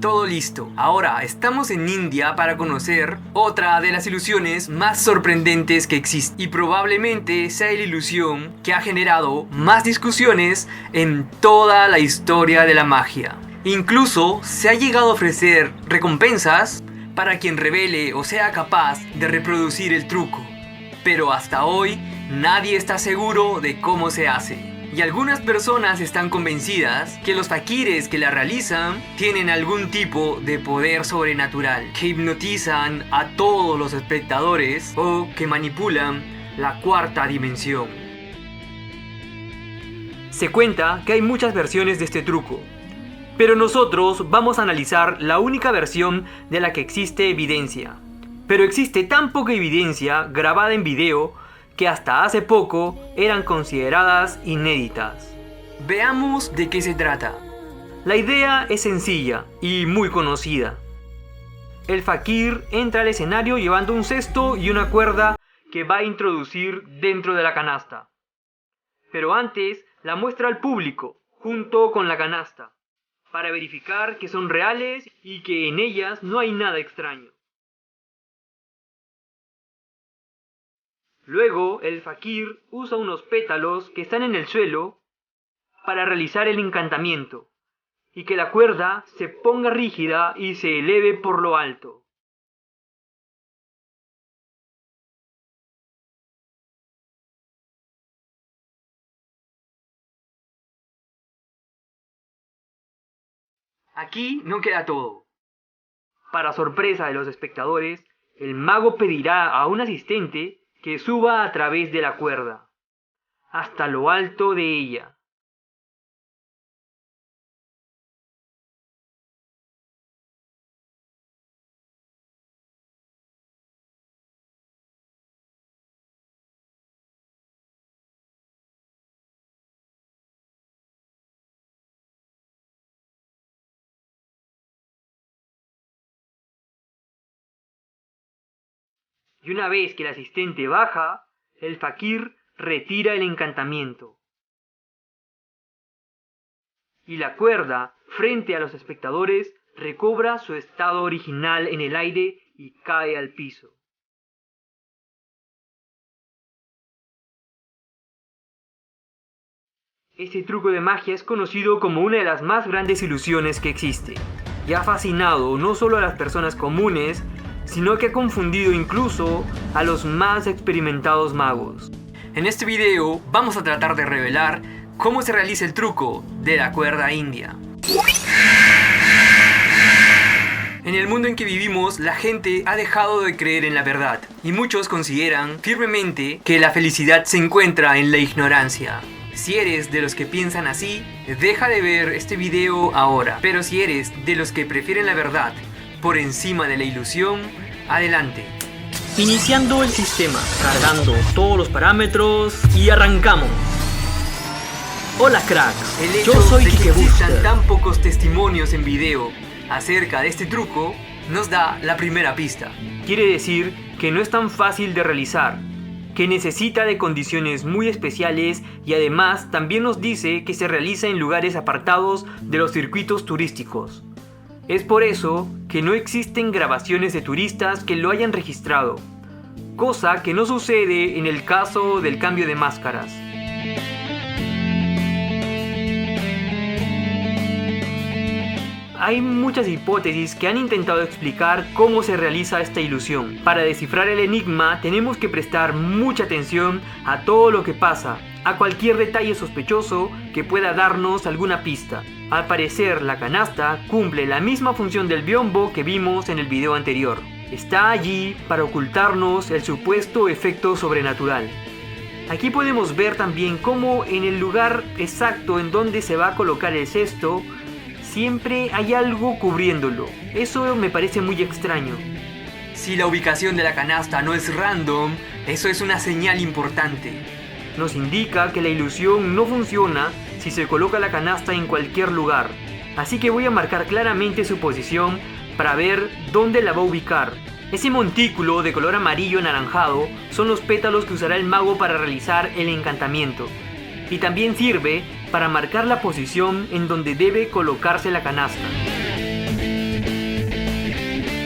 Todo listo. Ahora estamos en India para conocer otra de las ilusiones más sorprendentes que existe. Y probablemente sea la ilusión que ha generado más discusiones en toda la historia de la magia. Incluso se ha llegado a ofrecer recompensas para quien revele o sea capaz de reproducir el truco. Pero hasta hoy nadie está seguro de cómo se hace. Y algunas personas están convencidas que los fakires que la realizan tienen algún tipo de poder sobrenatural, que hipnotizan a todos los espectadores o que manipulan la cuarta dimensión. Se cuenta que hay muchas versiones de este truco, pero nosotros vamos a analizar la única versión de la que existe evidencia. Pero existe tan poca evidencia grabada en video que hasta hace poco eran consideradas inéditas. Veamos de qué se trata. La idea es sencilla y muy conocida. El fakir entra al escenario llevando un cesto y una cuerda que va a introducir dentro de la canasta. Pero antes la muestra al público junto con la canasta, para verificar que son reales y que en ellas no hay nada extraño. Luego, el fakir usa unos pétalos que están en el suelo para realizar el encantamiento y que la cuerda se ponga rígida y se eleve por lo alto. Aquí no queda todo. Para sorpresa de los espectadores, el mago pedirá a un asistente que suba a través de la cuerda, hasta lo alto de ella. Y una vez que el asistente baja, el fakir retira el encantamiento. Y la cuerda, frente a los espectadores, recobra su estado original en el aire y cae al piso. Este truco de magia es conocido como una de las más grandes ilusiones que existe, y ha fascinado no solo a las personas comunes, sino que ha confundido incluso a los más experimentados magos. En este video vamos a tratar de revelar cómo se realiza el truco de la cuerda india. En el mundo en que vivimos, la gente ha dejado de creer en la verdad, y muchos consideran firmemente que la felicidad se encuentra en la ignorancia. Si eres de los que piensan así, deja de ver este video ahora. Pero si eres de los que prefieren la verdad por encima de la ilusión, adelante. Iniciando el sistema, cargando todos los parámetros y arrancamos. Hola cracks, el hecho de que existan tan pocos testimonios en video acerca de este truco nos da la primera pista. Quiere decir que no es tan fácil de realizar, que necesita de condiciones muy especiales y además también nos dice que se realiza en lugares apartados de los circuitos turísticos. Es por eso que no existen grabaciones de turistas que lo hayan registrado, cosa que no sucede en el caso del cambio de máscaras. Hay muchas hipótesis que han intentado explicar cómo se realiza esta ilusión. Para descifrar el enigma tenemos que prestar mucha atención a todo lo que pasa, a cualquier detalle sospechoso que pueda darnos alguna pista. Al parecer, la canasta cumple la misma función del biombo que vimos en el video anterior. Está allí para ocultarnos el supuesto efecto sobrenatural. Aquí podemos ver también cómo en el lugar exacto en donde se va a colocar el cesto, siempre hay algo cubriéndolo. Eso me parece muy extraño. Si la ubicación de la canasta no es random, eso es una señal importante. Nos indica que la ilusión no funciona si se coloca la canasta en cualquier lugar. Así que voy a marcar claramente su posición para ver dónde la va a ubicar. Ese montículo de color amarillo anaranjado son los pétalos que usará el mago para realizar el encantamiento. Y también sirve para marcar la posición en donde debe colocarse la canasta.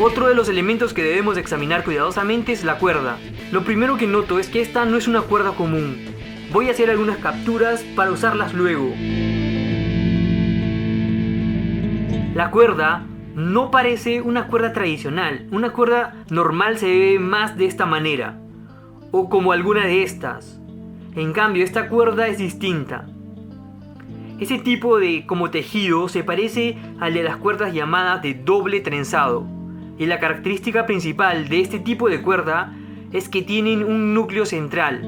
Otro de los elementos que debemos examinar cuidadosamente es la cuerda. Lo primero que noto es que esta no es una cuerda común. Voy a hacer algunas capturas para usarlas luego. La cuerda no parece una cuerda tradicional. Una cuerda normal se ve más de esta manera, o como alguna de estas. En cambio, esta cuerda es distinta. Ese tipo de como tejido se parece al de las cuerdas llamadas de doble trenzado. Y la característica principal de este tipo de cuerda es que tienen un núcleo central.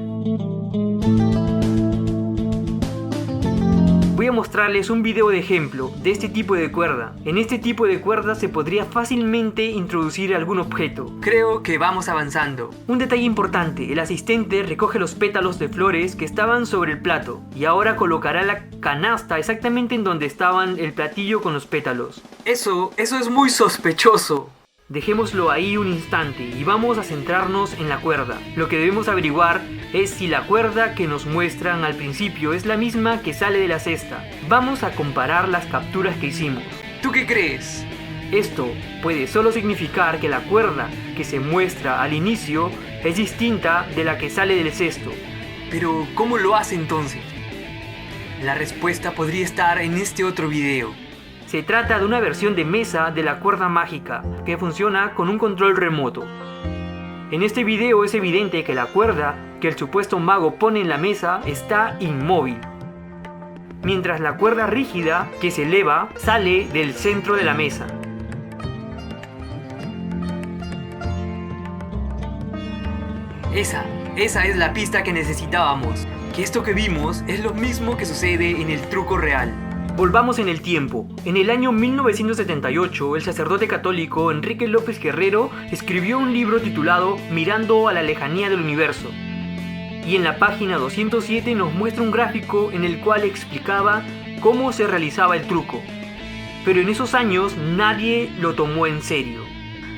Voy a mostrarles un video de ejemplo de este tipo de cuerda. En este tipo de cuerda se podría fácilmente introducir algún objeto. Creo que vamos avanzando. Un detalle importante, el asistente recoge los pétalos de flores que estaban sobre el plato y ahora colocará la canasta exactamente en donde estaban el platillo con los pétalos. Eso es muy sospechoso. Dejémoslo ahí un instante y vamos a centrarnos en la cuerda. Lo que debemos averiguar es si la cuerda que nos muestran al principio es la misma que sale de la cesta. Vamos a comparar las capturas que hicimos. ¿Tú qué crees? Esto puede solo significar que la cuerda que se muestra al inicio es distinta de la que sale del cesto. Pero, ¿cómo lo hace entonces? La respuesta podría estar en este otro video. Se trata de una versión de mesa de la cuerda mágica que funciona con un control remoto. En este video es evidente que la cuerda que el supuesto mago pone en la mesa está inmóvil, mientras la cuerda rígida que se eleva sale del centro de la mesa. Esa es la pista que necesitábamos, que esto que vimos es lo mismo que sucede en el truco real. Volvamos en el tiempo. En el año 1978, el sacerdote católico Enrique López Guerrero escribió un libro titulado Mirando a la lejanía del universo. Y en la página 207 nos muestra un gráfico en el cual explicaba cómo se realizaba el truco. Pero en esos años nadie lo tomó en serio.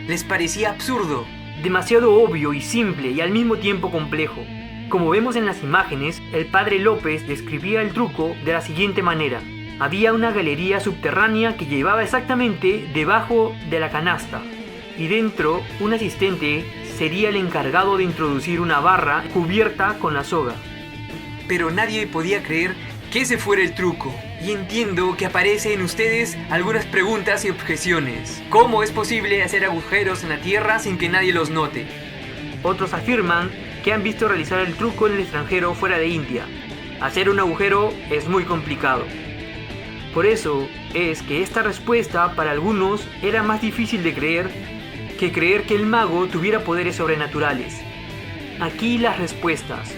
Les parecía absurdo, demasiado obvio y simple y al mismo tiempo complejo. Como vemos en las imágenes, el padre López describía el truco de la siguiente manera. Había una galería subterránea que llevaba exactamente debajo de la canasta y dentro un asistente sería el encargado de introducir una barra cubierta con la soga. Pero nadie podía creer que ese fuera el truco y entiendo que aparecen en ustedes algunas preguntas y objeciones. ¿Cómo es posible hacer agujeros en la tierra sin que nadie los note? Otros afirman que han visto realizar el truco en el extranjero fuera de India. Hacer un agujero es muy complicado. Por eso es que esta respuesta para algunos era más difícil de creer que el mago tuviera poderes sobrenaturales. Aquí las respuestas.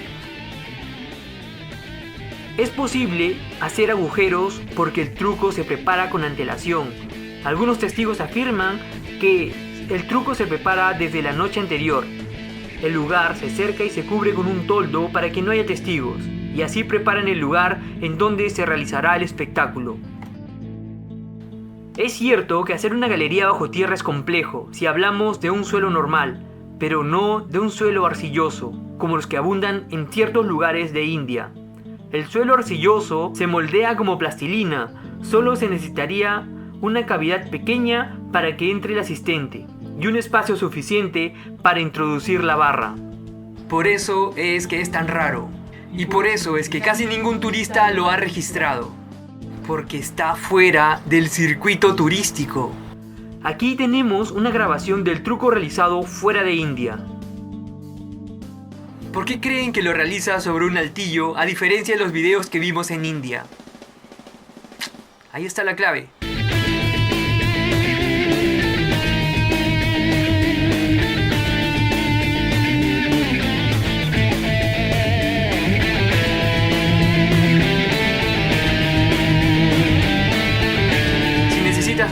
Es posible hacer agujeros porque el truco se prepara con antelación. Algunos testigos afirman que el truco se prepara desde la noche anterior. El lugar se cerca y se cubre con un toldo para que no haya testigos, y así preparan el lugar en donde se realizará el espectáculo. Es cierto que hacer una galería bajo tierra es complejo si hablamos de un suelo normal, pero no de un suelo arcilloso, como los que abundan en ciertos lugares de India. El suelo arcilloso se moldea como plastilina, solo se necesitaría una cavidad pequeña para que entre el asistente y un espacio suficiente para introducir la barra. Por eso es que es tan raro, y por eso es que casi ningún turista lo ha registrado. Porque está fuera del circuito turístico. Aquí tenemos una grabación del truco realizado fuera de India. ¿Por qué creen que lo realiza sobre un altillo a diferencia de los videos que vimos en India? Ahí está la clave.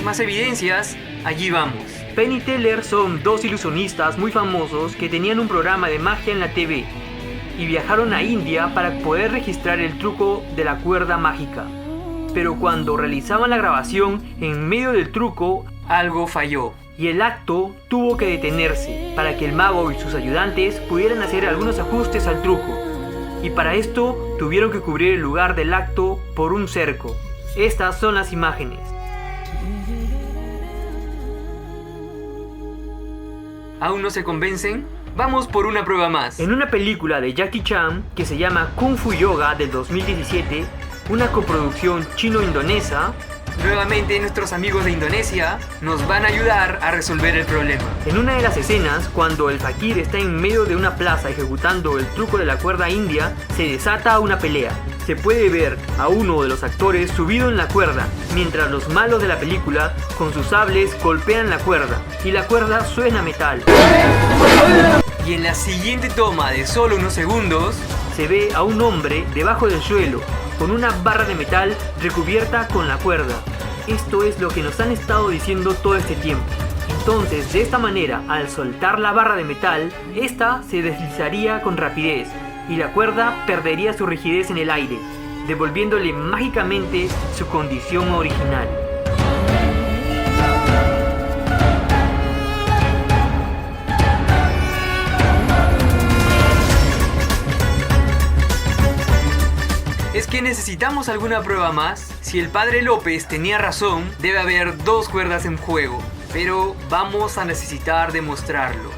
Más evidencias, allí vamos. Penn y Teller son dos ilusionistas muy famosos que tenían un programa de magia en la TV y viajaron a India para poder registrar el truco de la cuerda mágica. Pero cuando realizaban la grabación, en medio del truco, algo falló y el acto tuvo que detenerse para que el mago y sus ayudantes pudieran hacer algunos ajustes al truco. Y para esto tuvieron que cubrir el lugar del acto por un cerco. Estas son las imágenes. ¿Aún no se convencen? Vamos por una prueba más. En una película de Jackie Chan que se llama Kung Fu Yoga del 2017, una coproducción chino-indonesa, nuevamente nuestros amigos de Indonesia nos van a ayudar a resolver el problema. En una de las escenas, cuando el fakir está en medio de una plaza ejecutando el truco de la cuerda india, se desata una pelea. Se puede ver a uno de los actores subido en la cuerda, mientras los malos de la película con sus sables golpean la cuerda, y la cuerda suena a metal. Y en la siguiente toma de solo unos segundos, se ve a un hombre debajo del suelo, con una barra de metal recubierta con la cuerda. Esto es lo que nos han estado diciendo todo este tiempo. Entonces, de esta manera, al soltar la barra de metal, esta se deslizaría con rapidez y la cuerda perdería su rigidez en el aire, devolviéndole mágicamente su condición original. ¿Es que necesitamos alguna prueba más? Si el padre López tenía razón, debe haber dos cuerdas en juego, pero vamos a necesitar demostrarlo.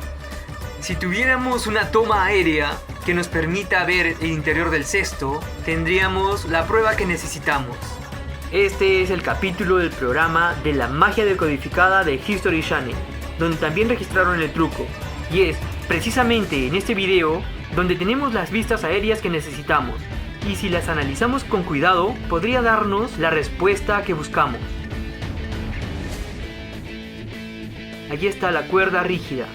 Si tuviéramos una toma aérea que nos permita ver el interior del cesto, tendríamos la prueba que necesitamos. Este es el capítulo del programa de la magia decodificada de History Channel, donde también registraron el truco, y es precisamente en este video donde tenemos las vistas aéreas que necesitamos. Y si las analizamos con cuidado, podría darnos la respuesta que buscamos. Allí está la cuerda rígida.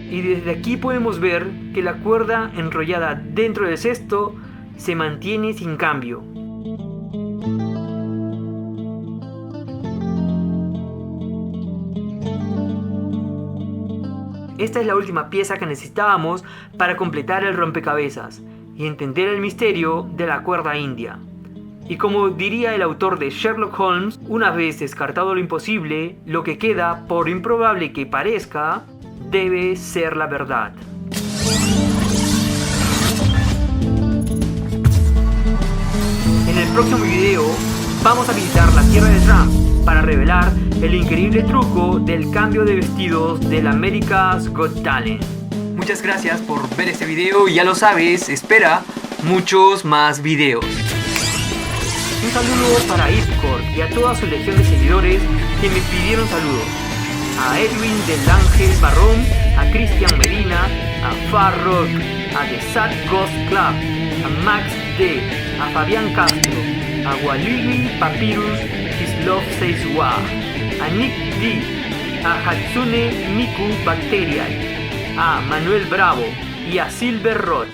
Y desde aquí podemos ver que la cuerda enrollada dentro del cesto se mantiene sin cambio. Esta es la última pieza que necesitábamos para completar el rompecabezas y entender el misterio de la cuerda india. Y como diría el autor de Sherlock Holmes, una vez descartado lo imposible, lo que queda, por improbable que parezca, debe ser la verdad. En el próximo video vamos a visitar la tierra de Trump para revelar el increíble truco del cambio de vestidos del America's Got Talent. Muchas gracias por ver este video y ya lo sabes, espera muchos más videos. Un saludo para Ipcor y a toda su legión de seguidores que me pidieron saludos. A Edwin del Ángel Barrón, a Cristian Medina, a Far Rock, a The Sad Ghost Club, a Max D, a Fabián Castro, a Walili Papyrus, His Love Says Wa, a Nick D, a Hatsune Miku Bacterial, a Manuel Bravo y a Silver Rod.